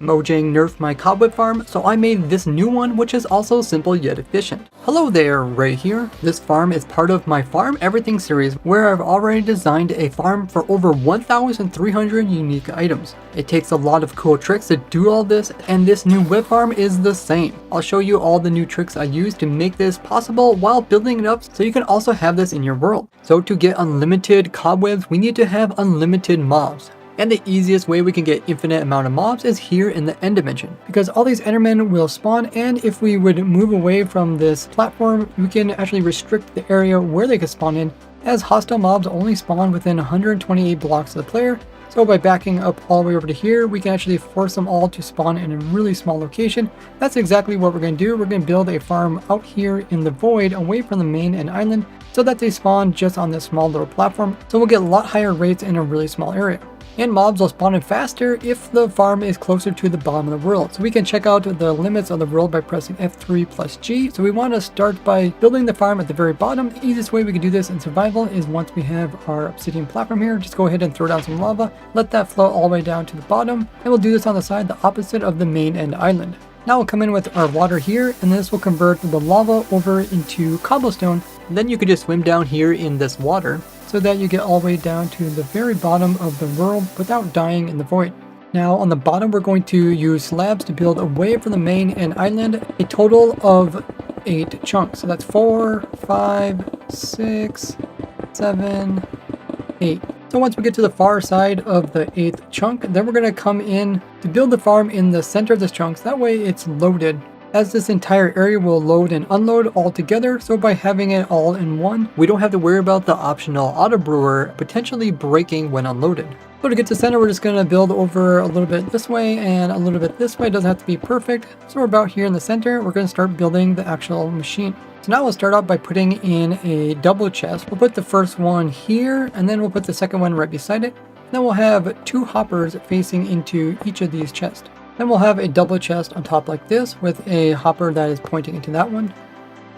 Mojang nerfed my cobweb farm, so I made this new one, which is also simple yet efficient. Hello there, Ray here. This farm is part of my Farm Everything series, where I've already designed a farm for over 1,300 unique items. It takes a lot of cool tricks to do all this, and this new web farm is the same. I'll show you all the new tricks I used to make this possible while building it up, so you can also have this in your world. So to get unlimited cobwebs, we need to have unlimited mobs. And the easiest way we can get infinite amount of mobs is here in the end dimension, because all these endermen will spawn, and if we would move away from this platform, we can actually restrict the area where they can spawn in, as hostile mobs only spawn within 128 blocks of the player. So by backing up all the way over to here, we can actually force them all to spawn in a really small location. That's exactly what we're going to do. We're going to build a farm out here in the void away from the main and island, so that they spawn just on this small little platform. So we'll get a lot higher rates in a really small area. And mobs will spawn in faster if the farm is closer to the bottom of the world. So we can check out the limits of the world by pressing F3 plus G. So we want to start by building the farm at the very bottom. The easiest way we can do this in survival is once we have our obsidian platform here, just go ahead and throw down some lava, let that flow all the way down to the bottom, and we'll do this on the side the opposite of the main and island. Now we'll come in with our water here, and this will convert the lava over into cobblestone. And then you can just swim down here in this water, so that you get all the way down to the very bottom of the world without dying in the void. Now on the bottom, we're going to use slabs to build away from the main and island, a total of 8 chunks. So that's 4, 5, 6, 7, 8. So once we get to the far side of the 8th chunk, then we're going to come in to build the farm in the center of this chunk, so that way it's loaded, as this entire area will load and unload all together. So by having it all in one, we don't have to worry about the optional auto brewer potentially breaking when unloaded. So to get to center, we're just going to build over a little bit this way and a little bit this way. It doesn't have to be perfect. So we're about here in the center. We're going to start building the actual machine. So now we'll start out by putting in a double chest. We'll put the first one here, and then we'll put the second one right beside it. And then we'll have 2 hoppers facing into each of these chests. Then we'll have a double chest on top like this with a hopper that is pointing into that one,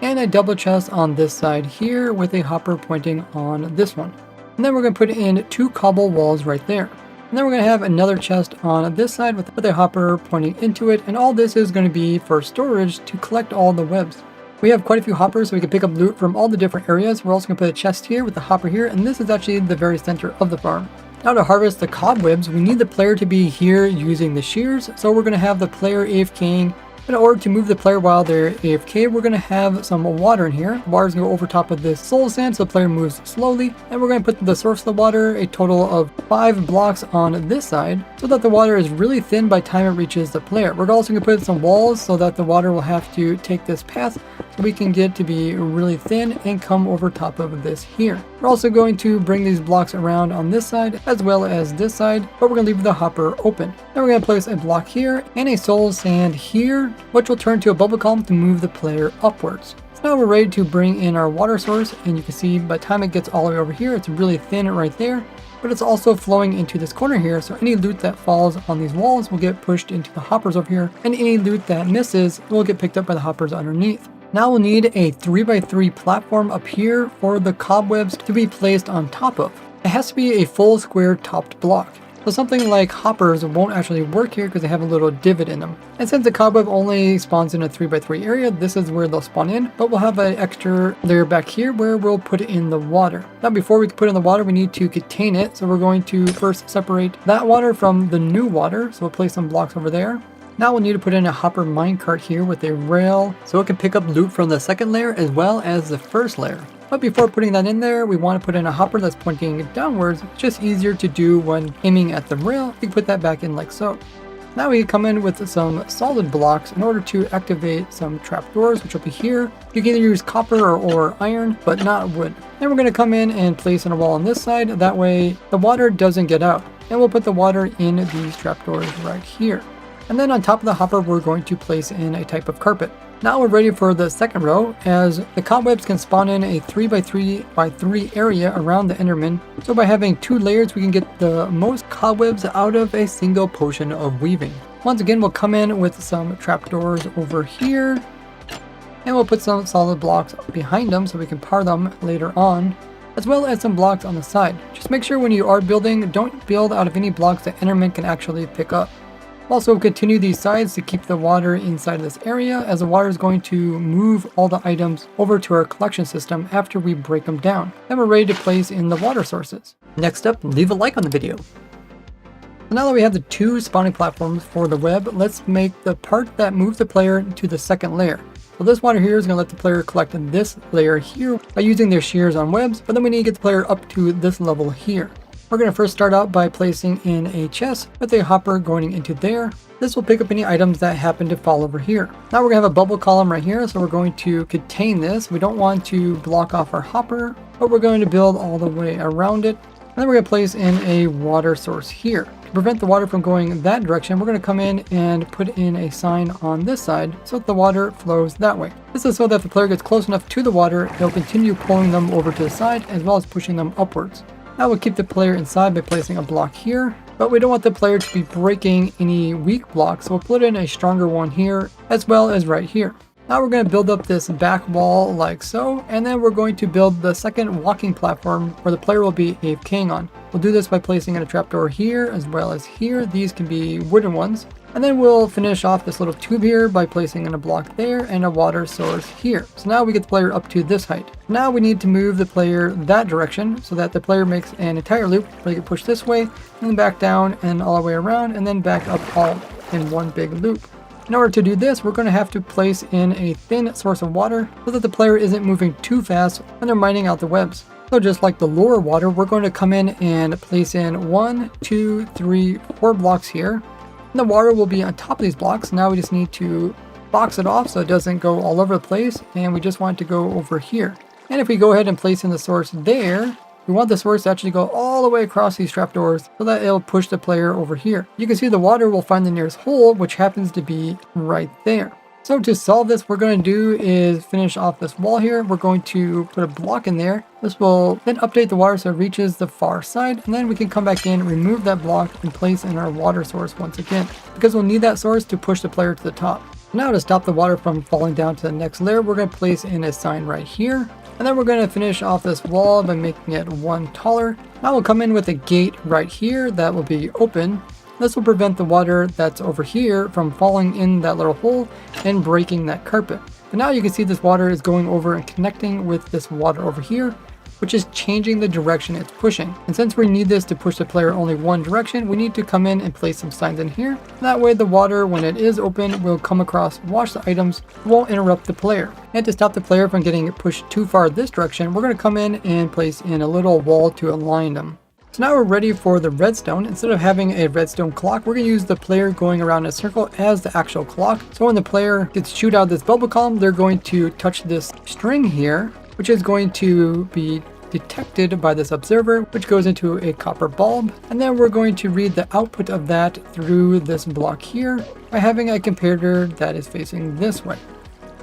and a double chest on this side here with a hopper pointing on this one. And then we're going to put in 2 cobble walls right there. And then we're going to have another chest on this side with a hopper pointing into it, and all this is going to be for storage to collect all the webs. We have quite a few hoppers, so we can pick up loot from all the different areas. We're also going to put a chest here with the hopper here, and this is actually the very center of the farm. Now to harvest the cobwebs, we need the player to be here using the shears, so we're going to have the player AFKing. In order to move the player while they're AFK, we're going to have some water in here. The water is going to go over top of this soul sand, so the player moves slowly. And we're going to put the source of the water, a total of 5 blocks on this side, so that the water is really thin by the time it reaches the player. We're also going to put some walls so that the water will have to take this path, so we can get to be really thin and come over top of this here. We're also going to bring these blocks around on this side as well as this side, but we're going to leave the hopper open. Then we're going to place a block here and a soul sand here, which will turn to a bubble column to move the player upwards. So now we're ready to bring in our water source, and you can see by the time it gets all the way over here, it's really thin right there, but it's also flowing into this corner here, so any loot that falls on these walls will get pushed into the hoppers over here, and any loot that misses will get picked up by the hoppers underneath. Now we'll need a 3x3 platform up here for the cobwebs to be placed on top of. It has to be a full square topped block. So something like hoppers won't actually work here because they have a little divot in them. And since the cobweb only spawns in a 3x3 area, this is where they'll spawn in, but we'll have an extra layer back here where we'll put in the water. Now before we put in the water, we need to contain it. So we're going to first separate that water from the new water. So we'll place some blocks over there. Now we'll need to put in a hopper minecart here with a rail, so it can pick up loot from the second layer as well as the first layer. But before putting that in there, we want to put in a hopper that's pointing downwards. It's just easier to do when aiming at the rail. You can put that back in like so. Now we come in with some solid blocks in order to activate some trapdoors, which will be here. You can either use copper or iron, but not wood. Then we're going to come in and place in a wall on this side. That way the water doesn't get out. And we'll put the water in these trapdoors right here. And then on top of the hopper, we're going to place in a type of carpet. Now we're ready for the second row, as the cobwebs can spawn in a 3x3x3 area around the enderman. So by having 2 layers, we can get the most cobwebs out of a single potion of weaving. Once again, we'll come in with some trapdoors over here, and we'll put some solid blocks behind them so we can power them later on, as well as some blocks on the side. Just make sure when you are building, don't build out of any blocks that enderman can actually pick up. Also continue these sides to keep the water inside this area, as the water is going to move all the items over to our collection system after we break them down. Then we're ready to place in the water sources. Next up, leave a like on the video. So now that we have the 2 spawning platforms for the web, let's make the part that moves the player to the second layer. So this water here is going to let the player collect this layer here by using their shears on webs, but then we need to get the player up to this level here. We're going to first start out by placing in a chest with a hopper going into there. This will pick up any items that happen to fall over here. Now we're going to have a bubble column right here, so we're going to contain this. We don't want to block off our hopper, but we're going to build all the way around it. And then we're going to place in a water source here. To prevent the water from going that direction, we're going to come in and put in a sign on this side so that the water flows that way. This is so that if the player gets close enough to the water, it'll continue pulling them over to the side as well as pushing them upwards. Now we'll keep the player inside by placing a block here, but we don't want the player to be breaking any weak blocks, so we'll put in a stronger one here as well as right here. Now we're going to build up this back wall like so, and then we're going to build the second walking platform where the player will be AFKing on. We'll do this by placing in a trapdoor here as well as here. These can be wooden ones. And then we'll finish off this little tube here by placing in a block there and a water source here. So now we get the player up to this height. Now we need to move the player that direction so that the player makes an entire loop where they get pushed this way, and then back down and all the way around, and then back up all in one big loop. In order to do this, we're going to have to place in a thin source of water so that the player isn't moving too fast when they're mining out the webs. So just like the lower water, we're going to come in and place in 1, 2, 3, 4 blocks here. And the water will be on top of these blocks. Now we just need to box it off so it doesn't go all over the place, and we just want it to go over here. And if we go ahead and place in the source there, we want the source to actually go all the way across these trapdoors so that it'll push the player over here. You can see the water will find the nearest hole, which happens to be right there. So to solve this, what we're going to do is finish off this wall here. We're going to put a block in there. This will then update the water so it reaches the far side, and then we can come back in, remove that block, and place in our water source once again, because we'll need that source to push the player to the top. Now to stop the water from falling down to the next layer, we're going to place in a sign right here. And then we're going to finish off this wall by making it 1 taller. Now we'll come in with a gate right here that will be open. This will prevent the water that's over here from falling in that little hole and breaking that carpet. But now you can see this water is going over and connecting with this water over here, which is changing the direction it's pushing. And since we need this to push the player only one direction, we need to come in and place some signs in here. That way the water, when it is open, will come across, wash the items, won't interrupt the player. And to stop the player from getting pushed too far this direction, we're going to come in and place in a little wall to align them. So now we're ready for the redstone. Instead of having a redstone clock, we're going to use the player going around in a circle as the actual clock. So when the player gets shoot out of this bubble column, they're going to touch this string here, which is going to be detected by this observer, which goes into a copper bulb. And then we're going to read the output of that through this block here by having a comparator that is facing this way.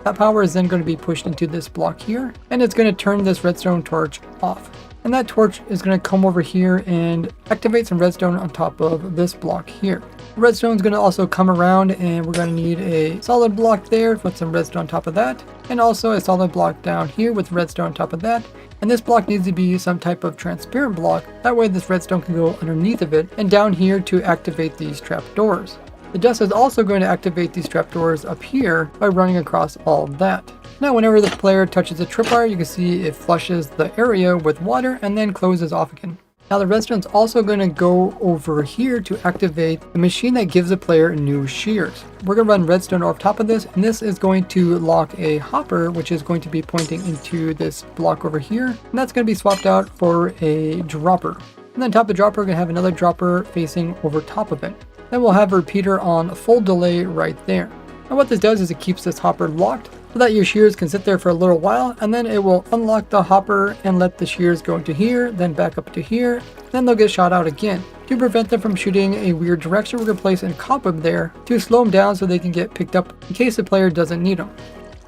That power is then going to be pushed into this block here, and it's going to turn this redstone torch off. And that torch is going to come over here and activate some redstone on top of this block here. Redstone is going to also come around, and we're going to need a solid block there with some redstone on top of that, and also a solid block down here with redstone on top of that. And this block needs to be some type of transparent block. That way this redstone can go underneath of it and down here to activate these trapdoors. The dust is also going to activate these trapdoors up here by running across all of that. Now whenever the player touches a tripwire, you can see it flushes the area with water and then closes off again. Now the redstone is also going to go over here to activate the machine that gives the player new shears. We're going to run redstone over top of this, and this is going to lock a hopper, which is going to be pointing into this block over here, and that's going to be swapped out for a dropper. And then top of the dropper, we're going to have another dropper facing over top of it. Then we'll have a repeater on full delay right there. And what this does is it keeps this hopper locked so that your shears can sit there for a little while, and then it will unlock the hopper and let the shears go into here, then back up to here, then they'll get shot out again. To prevent them from shooting a weird direction, we're going to place a cobweb there to slow them down so they can get picked up in case the player doesn't need them.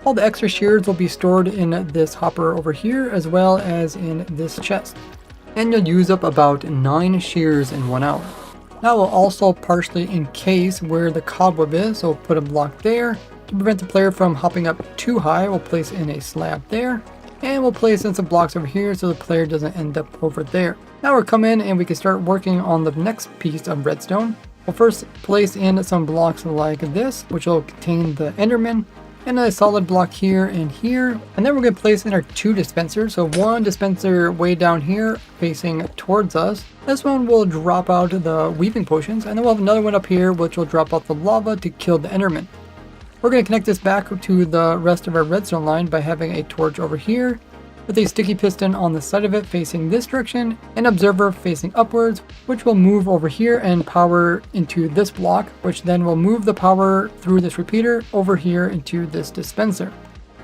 All the extra shears will be stored in this hopper over here as well as in this chest. And you'll use up about 9 shears in 1 hour. Now we'll also partially encase where the cobweb is, so we'll put a block there. To prevent the player from hopping up too high, we'll place in a slab there. And we'll place in some blocks over here so the player doesn't end up over there. Now we're coming in and we can start working on the next piece of redstone. We'll first place in some blocks like this, which will contain the enderman, and a solid block here and here. And then we're going to place in our 2 dispensers. So 1 dispenser way down here facing towards us. This one will drop out the weaving potions, and then we'll have another one up here which will drop out the lava to kill the enderman. We're going to connect this back to the rest of our redstone line by having a torch over here, with a sticky piston on the side of it facing this direction, an observer facing upwards, which will move over here and power into this block, which then will move the power through this repeater over here into this dispenser.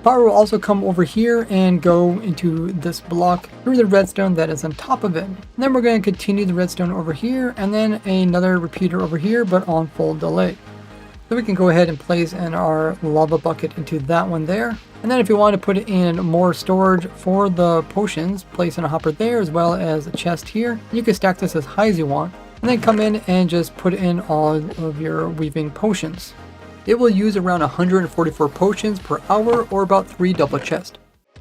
Power will also come over here and go into this block through the redstone that is on top of it. And then we're going to continue the redstone over here, and then another repeater over here, but on full delay. So we can go ahead and place in our lava bucket into that one there. And then if you want to put in more storage for the potions, place in a hopper there as well as a chest here. You can stack this as high as you want. And then come in and just put in all of your weaving potions. It will use around 144 potions per hour, or about 3 double chests.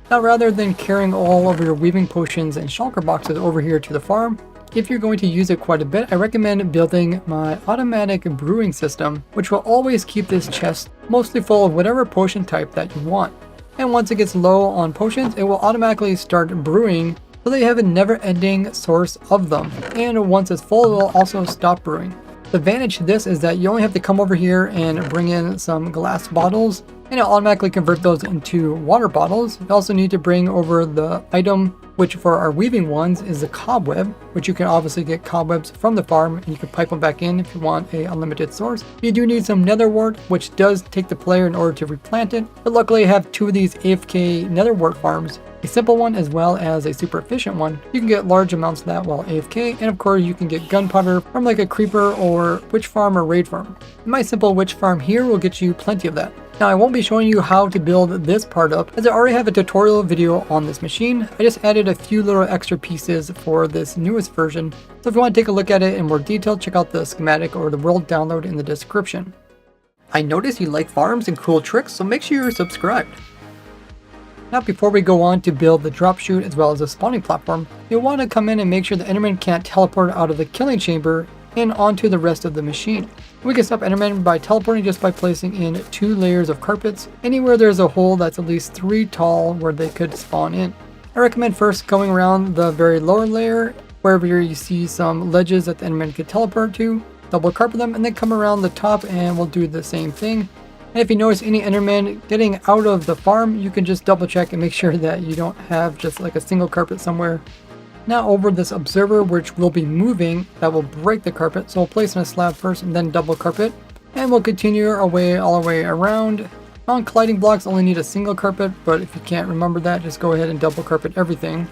Now rather than carrying all of your weaving potions and shulker boxes over here to the farm, if you're going to use it quite a bit, I recommend building my automatic brewing system, which will always keep this chest mostly full of whatever potion type that you want. And once it gets low on potions, it will automatically start brewing, so that you have a never-ending source of them. And once it's full, it will also stop brewing. The advantage to this is that you only have to come over here and bring in some glass bottles, and it'll automatically convert those into water bottles. You also need to bring over the item, which for our weaving ones is the cobweb, which you can obviously get cobwebs from the farm, and you can pipe them back in if you want a unlimited source. You do need some netherwort, which does take the player in order to replant it, but luckily I have 2 of these AFK netherwort farms, a simple one as well as a super efficient one. You can get large amounts of that while AFK, and of course you can get gunpowder from like a creeper or witch farm or raid farm. My simple witch farm here will get you plenty of that. Now I won't be showing you how to build this part up, as I already have a tutorial video on this machine. I just added a few little extra pieces for this newest version. So if you want to take a look at it in more detail, check out the schematic or the world download in the description. I noticed you like farms and cool tricks, so make sure you're subscribed. Now before we go on to build the drop chute as well as the spawning platform, you'll want to come in and make sure the enderman can't teleport out of the killing chamber and onto the rest of the machine. We can stop enderman by teleporting just by placing in 2 layers of carpets anywhere there's a hole that's at least 3 tall where they could spawn in. I recommend first going around the very lower layer, wherever you see some ledges that the enderman could teleport to, double carpet them, and then come around the top and we'll do the same thing. And if you notice any enderman getting out of the farm, you can just double check and make sure that you don't have just like a single carpet somewhere. Now over this observer, which will be moving, that will break the carpet, so we'll place in a slab first and then double carpet, and we'll continue our way all the way around. Non-colliding blocks only need a single carpet, but if you can't remember that, just go ahead and double carpet everything.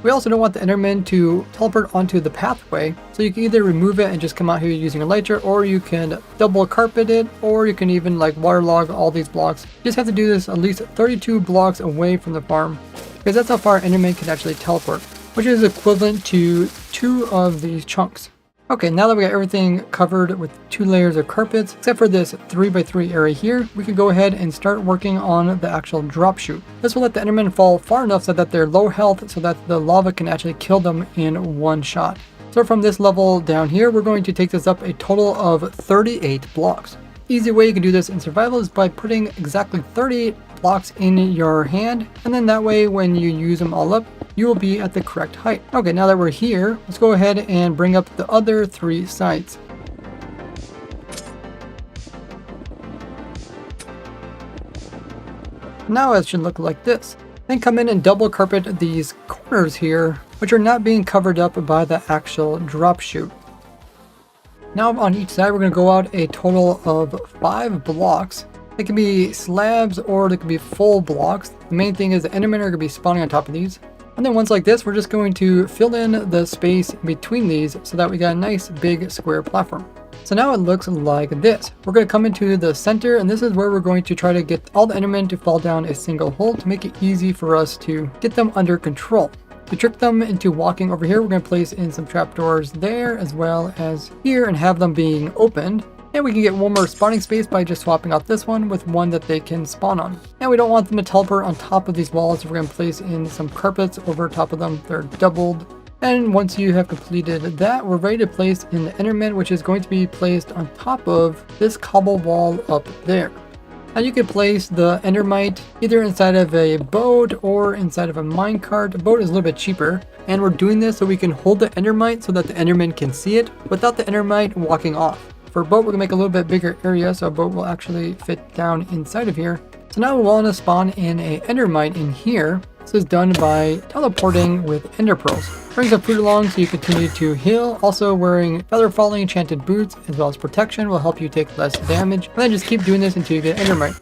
We also don't want the enderman to teleport onto the pathway, so you can either remove it and just come out here using a lighter, or you can double carpet it, or you can even like waterlog all these blocks. You just have to do this at least 32 blocks away from the farm, because that's how far enderman can actually teleport, which is equivalent to 2 of these chunks. Okay, now that we got everything covered with 2 layers of carpets, except for this 3x3 area here, we can go ahead and start working on the actual drop chute. This will let the endermen fall far enough so that they're low health, so that the lava can actually kill them in one shot. So from this level down here, we're going to take this up a total of 38 blocks. Easy way you can do this in survival is by putting exactly 38 blocks in your hand, and then that way when you use them all up, you will be at the correct height. Okay, now that we're here, let's go ahead and bring up the other 3 sides. Now it should look like this. Then come in and double carpet these corners here, which are not being covered up by the actual drop chute. Now on each side, we're going to go out a total of 5 blocks. They can be slabs or they can be full blocks. The main thing is the endermen are going to be spawning on top of these. And then once like this, we're just going to fill in the space between these so that we got a nice big square platform. So now it looks like this. We're going to come into the center, and this is where we're going to try to get all the endermen to fall down a single hole to make it easy for us to get them under control. To trick them into walking over here, we're going to place in some trapdoors there as well as here and have them being opened. And we can get one more spawning space by just swapping out this one with one that they can spawn on. And we don't want them to teleport on top of these walls. We're going to place in some carpets over top of them. They're doubled. And once you have completed that, we're ready to place in the enderman, which is going to be placed on top of this cobble wall up there. Now you can place the endermite either inside of a boat or inside of a minecart. A boat is a little bit cheaper, and we're doing this so we can hold the endermite so that the enderman can see it without the endermite walking off. For a boat, we're going to make a little bit bigger area so a boat will actually fit down inside of here. So now we want to spawn in a endermite in here. This is done by teleporting with ender pearls. Bring some food along so you continue to heal. Also, wearing feather falling enchanted boots as well as protection will help you take less damage. And then just keep doing this until you get endermite.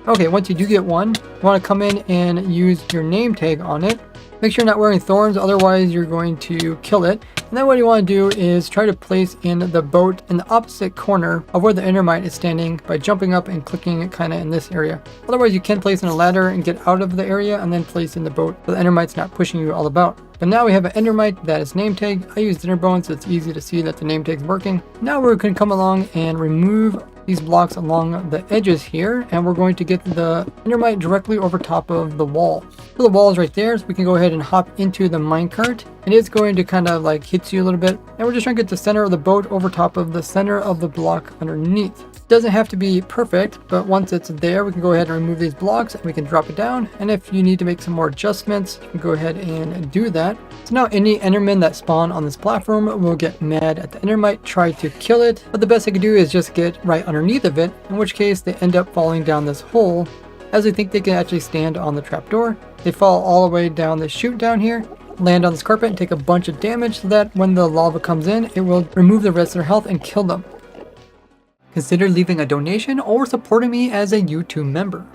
Okay, once you do get one, you want to come in and use your name tag on it. Make sure you're not wearing thorns, otherwise you're going to kill it. And then what you want to do is try to place in the boat in the opposite corner of where the endermite is standing by jumping up and clicking it kind of in this area. Otherwise you can place in a ladder and get out of the area and then place in the boat so the endermite's not pushing you all about. But now we have an endermite that is name tagged. I use dinner bone so it's easy to see that the name tag's working. Now we're going to come along and remove these blocks along the edges here, and we're going to get the endermite directly over top of the wall. So the wall is right there, so we can go ahead and hop into the minecart, and it's going to kind of like hit you a little bit. And we're just trying to get the center of the boat over top of the center of the block underneath. It doesn't have to be perfect, but once it's there, we can go ahead and remove these blocks and we can drop it down. And if you need to make some more adjustments, you can go ahead and do that. So now any endermen that spawn on this platform will get mad at the endermite, try to kill it, but the best they can do is just get right underneath of it, in which case they end up falling down this hole as they think they can actually stand on the trapdoor. They fall all the way down the chute down here, land on this carpet and take a bunch of damage so that when the lava comes in, it will remove the rest of their health and kill them. Consider leaving a donation or supporting me as a YouTube member.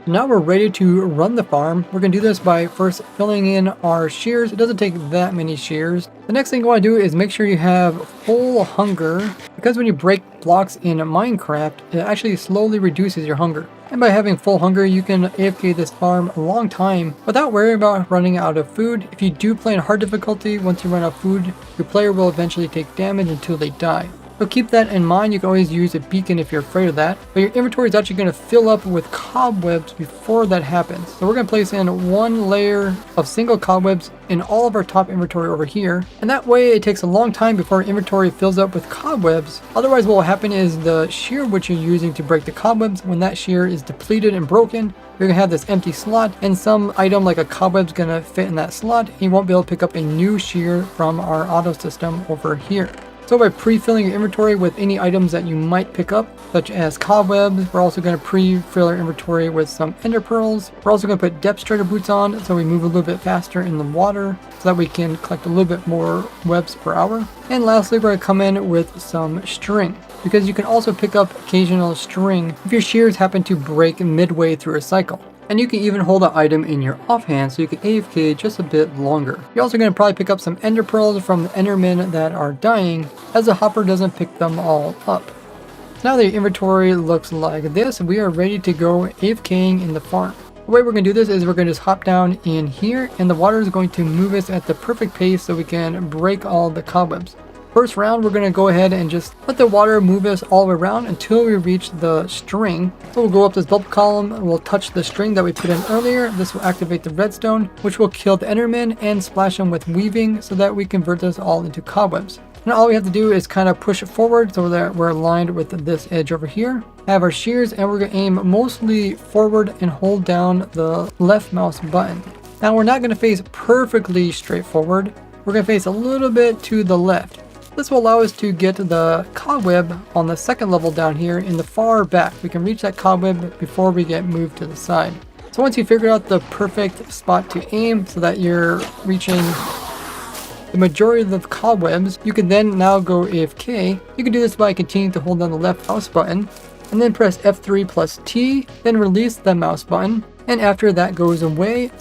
Now we're ready to run the farm. We're going to do this by first filling in our shears. It doesn't take that many shears. The next thing you want to do is make sure you have full hunger, because when you break blocks in Minecraft, it actually slowly reduces your hunger. And by having full hunger, you can AFK this farm a long time without worrying about running out of food. If you do play in hard difficulty, once you run out of food, your player will eventually take damage until they die. So keep that in mind. You can always use a beacon if you're afraid of that. But your inventory is actually going to fill up with cobwebs before that happens. So we're going to place in one layer of single cobwebs in all of our top inventory over here. And that way it takes a long time before our inventory fills up with cobwebs. Otherwise what will happen is the shear which you're using to break the cobwebs, when that shear is depleted and broken, you're going to have this empty slot, and some item like a cobweb's going to fit in that slot, and you won't be able to pick up a new shear from our auto system over here. So by pre-filling your inventory with any items that you might pick up, such as cobwebs, we're also going to pre-fill our inventory with some ender pearls. We're also going to put depth strider boots on so we move a little bit faster in the water so that we can collect a little bit more webs per hour. And lastly, we're going to come in with some string, because you can also pick up occasional string if your shears happen to break midway through a cycle. And you can even hold an item in your offhand so you can AFK just a bit longer. You're also going to probably pick up some ender pearls from the endermen that are dying, as the hopper doesn't pick them all up. Now that your inventory looks like this, we are ready to go AFKing in the farm. The way we're going to do this is we're going to just hop down in here, and the water is going to move us at the perfect pace so we can break all the cobwebs. First round, we're going to go ahead and just let the water move us all the way around until we reach the string. So we'll go up this bubble column and we'll touch the string that we put in earlier. This will activate the redstone, which will kill the endermen and splash them with weaving so that we convert this all into cobwebs. Now all we have to do is kind of push it forward so that we're aligned with this edge over here. Have our shears, and we're going to aim mostly forward and hold down the left mouse button. Now we're not going to face perfectly straight forward. We're going to face a little bit to the left. This will allow us to get the cobweb on the second level down here in the far back. We can reach that cobweb before we get moved to the side. So once you figure out the perfect spot to aim so that you're reaching the majority of the cobwebs, you can then now go AFK. You can do this by continuing to hold down the left mouse button and then press F3 plus T, then release the mouse button, and after that goes away,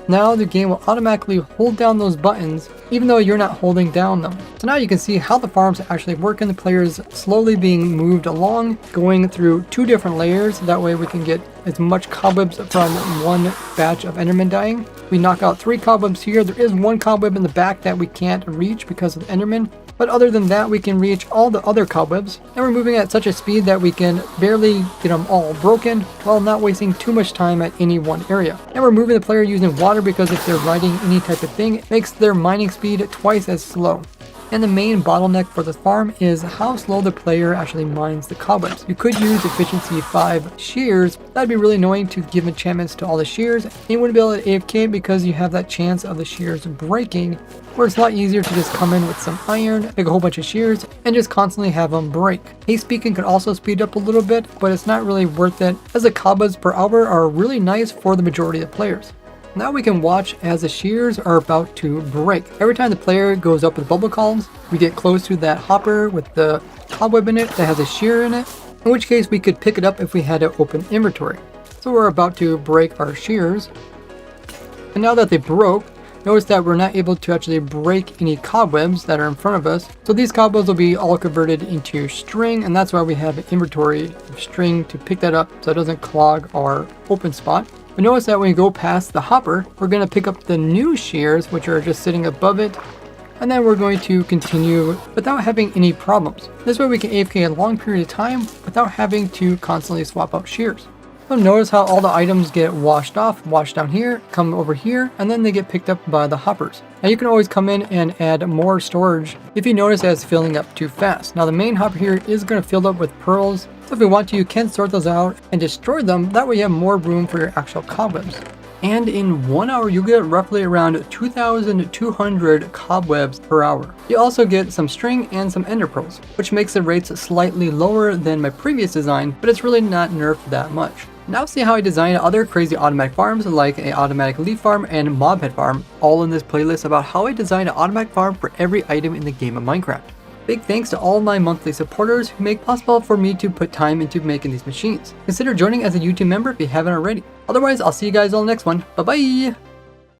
now the game will automatically hold down those buttons even though you're not holding down them. So now you can see how the farms actually work, and the players slowly being moved along, going through two different layers. That way we can get as much cobwebs from one batch of endermen dying. We knock out 3 cobwebs here. There is 1 cobweb in the back that we can't reach because of the enderman. But other than that, we can reach all the other cobwebs, and we're moving at such a speed that we can barely get them all broken while not wasting too much time at any one area. And we're moving the player using water because if they're riding any type of thing, it makes their mining speed twice as slow. And the main bottleneck for this farm is how slow the player actually mines the cobwebs. You could use efficiency 5 shears. That'd be really annoying to give enchantments to all the shears. And you wouldn't be able to AFK because you have that chance of the shears breaking, where it's a lot easier to just come in with some iron, make a whole bunch of shears, and just constantly have them break. Haste speaking could also speed up a little bit, but it's not really worth it, as the cobwebs per hour are really nice for the majority of players. Now we can watch as the shears are about to break. Every time the player goes up with bubble columns, we get close to that hopper with the cobweb in it that has a shear in it, in which case we could pick it up if we had to open inventory. So we're about to break our shears. And now that they broke, notice that we're not able to actually break any cobwebs that are in front of us. So these cobwebs will be all converted into string, and that's why we have an inventory of string to pick that up so it doesn't clog our open spot. But notice that when we go past the hopper, we're going to pick up the new shears, which are just sitting above it, and then we're going to continue without having any problems. This way we can AFK a long period of time without having to constantly swap out shears. So notice how all the items get washed off, washed down here, come over here, and then they get picked up by the hoppers. Now you can always come in and add more storage if you notice that it's filling up too fast. Now the main hopper here is going to fill up with pearls, so if you want to, you can sort those out and destroy them. That way you have more room for your actual cobwebs. And in 1 hour, you get roughly around 2,200 cobwebs per hour. You also get some string and some ender pearls, which makes the rates slightly lower than my previous design, but it's really not nerfed that much. Now see how I design other crazy automatic farms like an automatic leaf farm and mob head farm, all in this playlist about how I design an automatic farm for every item in the game of Minecraft. Big thanks to all my monthly supporters who make it possible for me to put time into making these machines. Consider joining as a YouTube member if you haven't already. Otherwise, I'll see you guys all next one. Bye bye!